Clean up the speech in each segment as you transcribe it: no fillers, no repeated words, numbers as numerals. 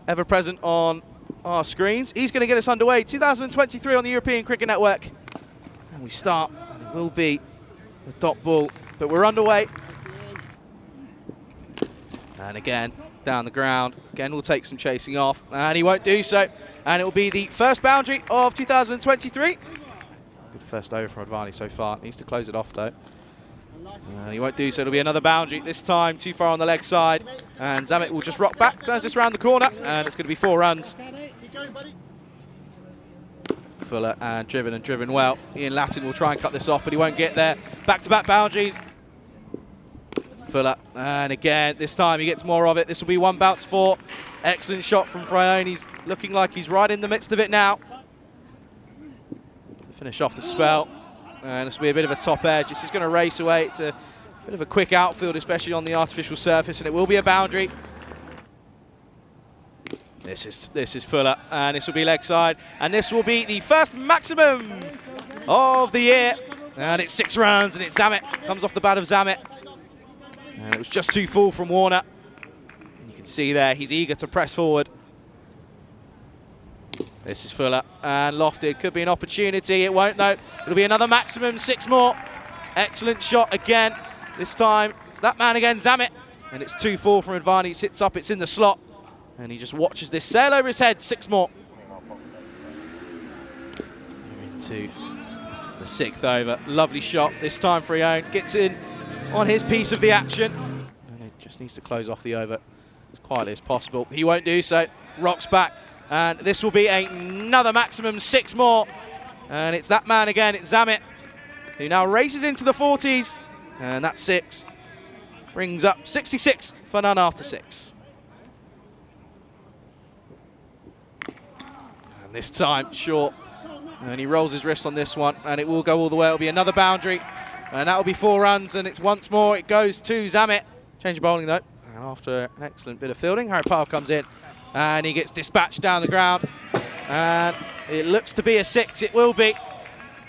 ever present on our screens. He's going to get us underway. 2023 on the European Cricket Network. And we start, and it will be the dot ball, but we're underway. And again, down the ground. Again, we'll take some chasing off, and he won't do so. And it will be the first boundary of 2023. Good first over from Advani so far. Needs to close it off, though. And he won't do so. It'll be another boundary, this time too far on the leg side. And Zamet will just rock back, turns this round the corner, and it's going to be 4 runs. Fuller and driven well. Ian Latin will try and cut this off, but he won't get there. Back-to-back boundaries. Fuller, and again, this time he gets more of it. This will be 1 bounce 4. Excellent shot from Frayone. He's looking like he's right in the midst of it now. To finish off the spell. And this will be a bit of a top edge. This is going to race away. It's a bit of a quick outfield, especially on the artificial surface, and it will be a boundary. This is Fuller, and this will be leg side. And this will be the first maximum of the year. And it's 6 rounds, and it's Zamet. Comes off the bat of Zamet. And it was just too full from Warner. And you can see there, he's eager to press forward. This is Fuller, and lofted. Could be an opportunity. It won't, though. It'll be another maximum, 6 more. Excellent shot again. This time, it's that man again, Zamet. And it's 2-4 from Advani. He sits up, it's in the slot. And he just watches this sail over his head. 6 more. We're into the 6th over. Lovely shot. This time Frayone gets in on his piece of the action. And he just needs to close off the over as quietly as possible. He won't do so. Rocks back. And this will be another maximum, 6 more. And it's that man again, it's Zamet, who now races into the 40s. And that's 6. Brings up 66 for none after 6. And this time, short. And he rolls his wrist on this one, and it will go all the way. It'll be another boundary. And that will be 4 runs, and it's once more, it goes to Zamet. Change of bowling, though. And after an excellent bit of fielding, Harry Powell comes in. And he gets dispatched down the ground. And it looks to be a 6. It will be.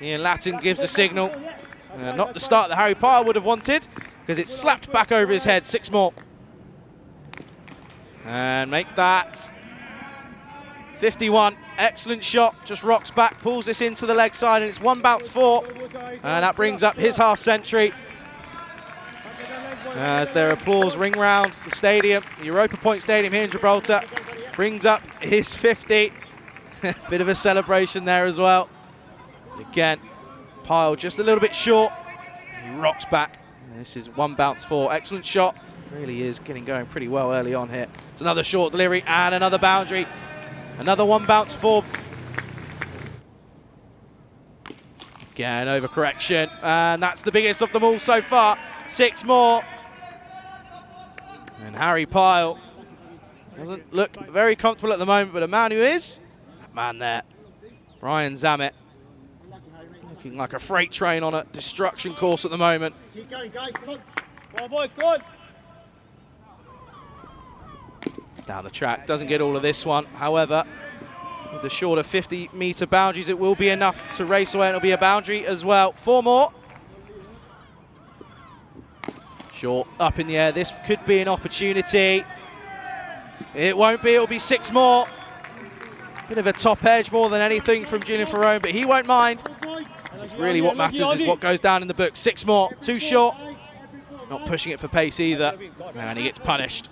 Ian Latin gives the signal. Not the start that Harry Powell would have wanted, because it's slapped back over his head. 6 more. And make that 51. Excellent shot. Just rocks back, pulls this into the leg side, and it's 1 bounce 4. And that brings up his half century. As their applause ring round the stadium, the Europa Point Stadium here in Gibraltar, brings up his 50. Bit of a celebration there as well. Again, Pyle just a little bit short. He rocks back. And this is 1 bounce 4. Excellent shot. Really is getting going pretty well early on here. It's another short delivery and another boundary. Another 1 bounce 4. Again, overcorrection. And that's the biggest of them all so far. 6 more. And Harry Pyle doesn't look very comfortable at the moment, but a man who is, that man there, Brian Zamet, looking like a freight train on a destruction course at the moment. Keep going, guys, come on. Come on, boys, come on. Down the track, doesn't get all of this one. However, with the shorter 50-meter boundaries, it will be enough to race away, and it'll be a boundary as well. 4 more. Short, up in the air. This could be an opportunity. It won't be. It'll be 6 more. Bit of a top edge more than anything from Julian Frayone, but he won't mind. It's really what matters is what goes down in the book. 6 more. Too short. Not pushing it for pace either. And he gets punished.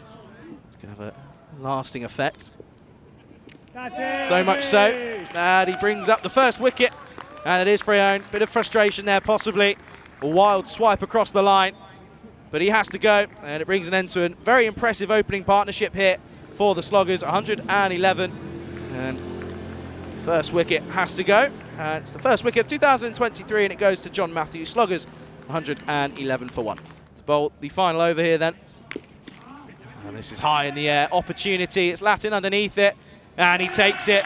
It's going to have a lasting effect. So much so that he brings up the first wicket. And it is Frayone. Bit of frustration there, possibly. A wild swipe across the line. But he has to go, and it brings an end to a very impressive opening partnership here for the Sloggers. 111, and the first wicket has to go. And it's the first wicket of 2023, and it goes to John Matthews. Sloggers, 111 for 1. To bowl the final over here then. And this is high in the air. Opportunity. It's Latin underneath it, and he takes it.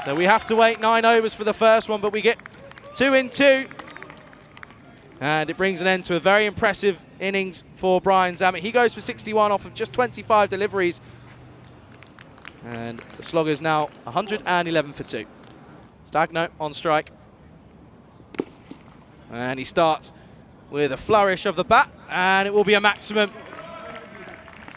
So we have to wait 9 overs for the first one, but we get 2 in 2. And it brings an end to a very impressive innings for Brian Zamet. He goes for 61 off of just 25 deliveries. And the Sloggers now 111 for 2. Stagno on strike. And he starts with a flourish of the bat, and it will be a maximum.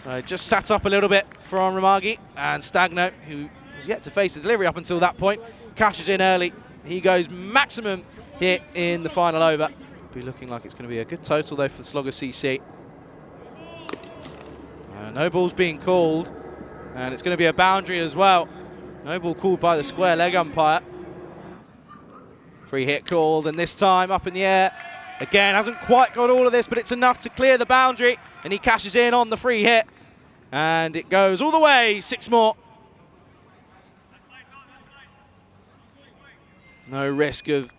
So just sat up a little bit from Ramagi, and Stagno, who was yet to face the delivery up until that point, cashes in early. He goes maximum hit in the final over. Be looking like it's going to be a good total though for the Slogger CC. No ball's being called, and it's going to be a boundary as well. No ball called by the square leg umpire. Free hit called, and this time up in the air. Again, hasn't quite got all of this, but it's enough to clear the boundary, and he cashes in on the free hit. And it goes all the way, 6 more. No risk of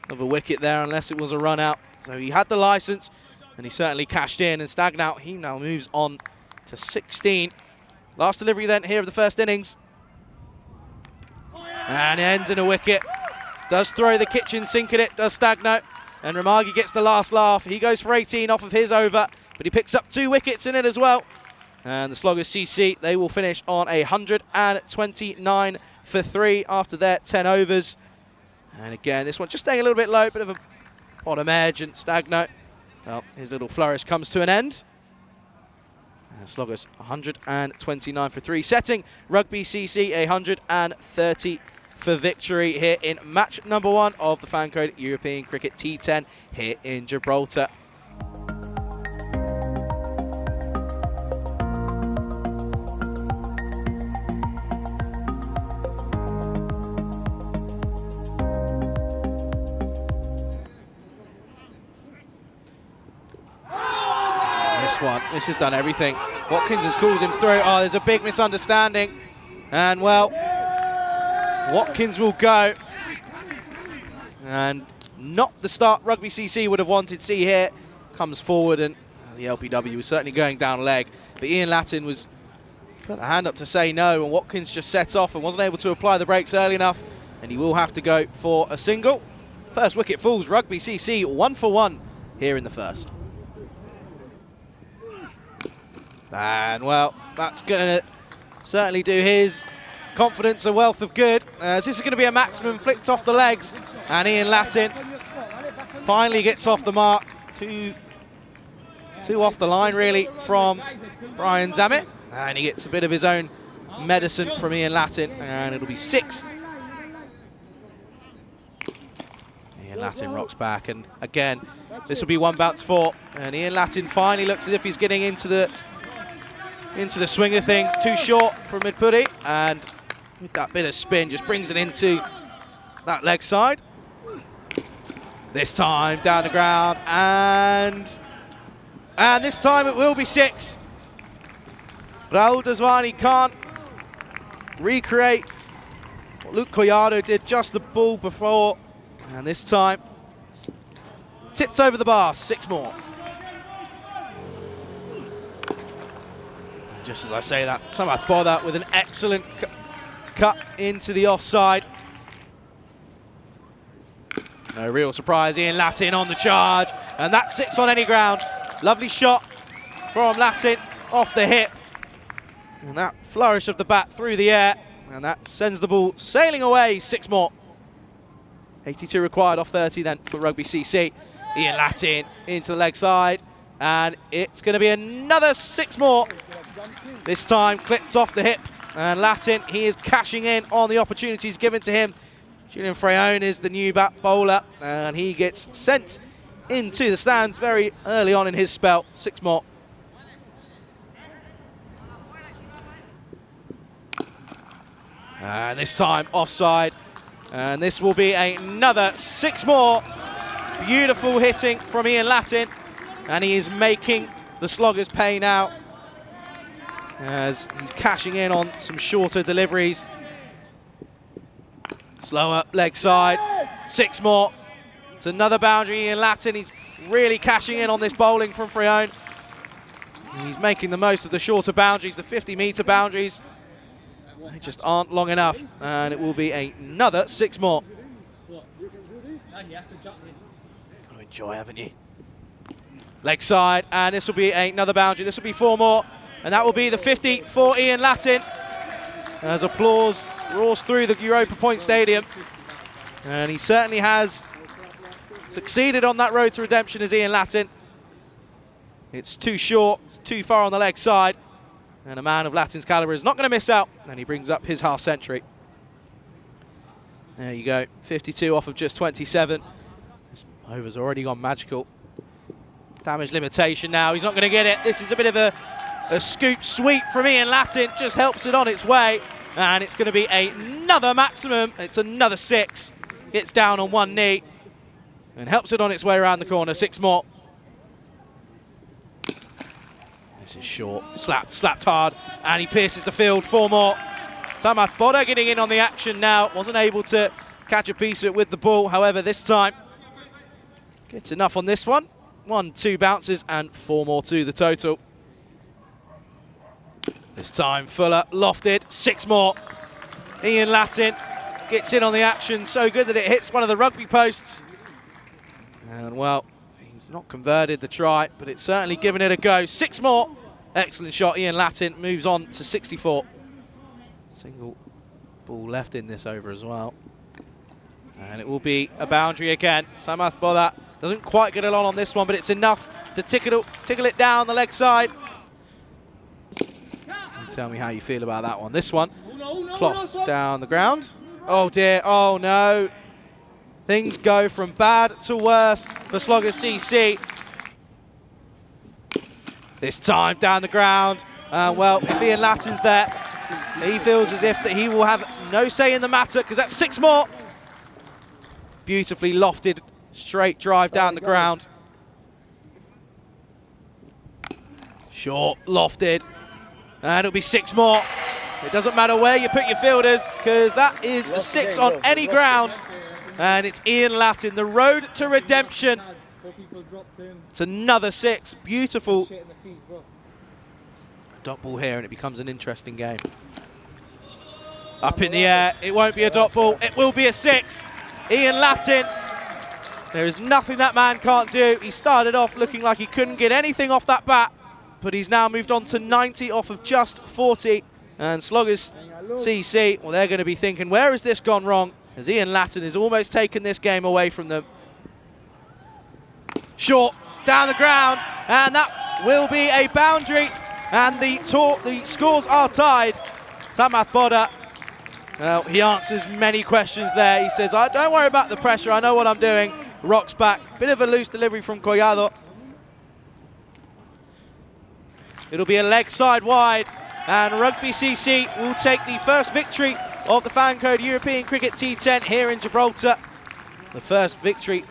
a wicket there unless it was a run out. So he had the license, and he certainly cashed in, and Stagno, he now moves on to 16. Last delivery then here of the first innings. And it ends in a wicket. Does throw the kitchen sink at it, does Stagno. And Ramagi gets the last laugh. He goes for 18 off of his over, but he picks up 2 wickets in it as well. And the Sloggers CC, they will finish on 129 for 3 after their 10 overs. And again, this one just staying a little bit low, bit of a bottom edge, and Stagno, well, his little flourish comes to an end. And Sloggers 129 for 3, setting Rugby CC 130 for victory here in match number 1 of the FanCode European Cricket T10 here in Gibraltar. This has done everything. Watkins has called him through. Oh, there's a big misunderstanding. And, well, Watkins will go. And not the start Rugby CC would have wanted. See here, comes forward, and the LPW was certainly going down leg. But Ian Latin was put the hand up to say no, and Watkins just set off and wasn't able to apply the brakes early enough. And he will have to go for a single. First wicket falls, Rugby CC 1 for 1 here in the first. And, well, that's going to certainly do his confidence a wealth of good, as this is going to be a maximum flicked off the legs. And Ian Latin finally gets off the mark. Two off the line, really, from Brian Zammit. And he gets a bit of his own medicine from Ian Latin, and it'll be 6. Ian Latin rocks back, and again, this will be 1 bounce 4. And Ian Latin finally looks as if he's getting into the swing of things. Too short from mid-putty, and with that bit of spin just brings it into that leg side. This time down the ground, and this time it will be 6. Raul Daswani can't recreate what Luke Collado did just the ball before, and this time tipped over the bar, 6 more. Just as I say that, Samath Bodha with an excellent cut into the offside. No real surprise, Ian Latin on the charge, and that 6 on any ground. Lovely shot from Latin off the hip. And that flourish of the bat through the air, and that sends the ball sailing away, 6 more. 82 required off 30 then for Rugby CC. Ian Latin into the leg side, and it's going to be another 6 more. This time clipped off the hip, and Latin, he is cashing in on the opportunities given to him. Julian Freyon is the new bat bowler, and he gets sent into the stands very early on in his spell. 6 more. And this time offside, and this will be another 6 more. Beautiful hitting from Ian Latin, and he is making the Sloggers pay now, as he's cashing in on some shorter deliveries. Slower leg side, 6 more. It's another boundary. Ian Latin, he's really cashing in on this bowling from Freyon. He's making the most of the shorter boundaries, the 50-metre boundaries. They just aren't long enough, and it will be another 6 more. Got to enjoy, haven't you? Leg side, and this will be another boundary. This will be 4 more, and that will be the 50 for Ian Latin, as applause roars through the Europa Point Stadium. And he certainly has succeeded on that road to redemption as Ian Latin. It's too short, it's too far on the leg side, and a man of Latin's caliber is not going to miss out, and he brings up his half century. There you go, 52 off of just 27. This over's already gone magical. Damage limitation now, he's not going to get it. This is a bit of a scoop sweep from Ian Latin, just helps it on its way, and it's going to be another maximum. It's another 6. Gets down on one knee and helps it on its way around the corner. 6 more. This is short, slapped hard, and he pierces the field. 4 more. Samath Boda getting in on the action now. Wasn't able to catch a piece of it with the ball. However, this time gets enough on this one. 1, 2 bounces and 4 more to the total. This time Fuller lofted, 6 more. Ian Latin gets in on the action, so good that it hits one of the rugby posts. And well, he's not converted the try, but it's certainly given it a go. 6 more. Excellent shot. Ian Latin moves on to 64. Single ball left in this over as well. And it will be a boundary again. Samath Boda doesn't quite get it on this one, but it's enough to tickle it down the leg side. Tell me how you feel about that one. This one cloths down the ground. Oh dear, oh no. Things go from bad to worse for Sloggers CC. This time down the ground. Well, if Ian Latin's there, he feels as if that he will have no say in the matter, because that's 6 more. Beautifully lofted, straight drive down the ground. Short, lofted. And it'll be 6 more. It doesn't matter where you put your fielders, because that is a 6 on any ground. And it's Ian Latin, the road to redemption. It's another 6. Beautiful dot ball here, and it becomes an interesting game. Up in the air, it won't be a dot ball, it will be a 6. Ian Latin, there is nothing that man can't do. He started off looking like he couldn't get anything off that bat, but he's now moved on to 90 off of just 40. And Sloggers CC, well, they're going to be thinking, where has this gone wrong? As Ian Latin has almost taken this game away from them. Short, down the ground, and that will be a boundary. And the scores are tied. Samath Boda, well, he answers many questions there. He says, don't worry about the pressure, I know what I'm doing. Rocks back, bit of a loose delivery from Collado. It'll be a leg side wide, and Rugby CC will take the first victory of the FanCode European Cricket T10 here in Gibraltar. The first victory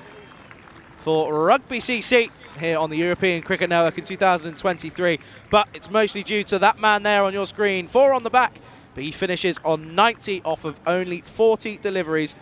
for Rugby CC here on the European Cricket Network in 2023. But it's mostly due to that man there on your screen. 4 on the back, but he finishes on 90 off of only 40 deliveries.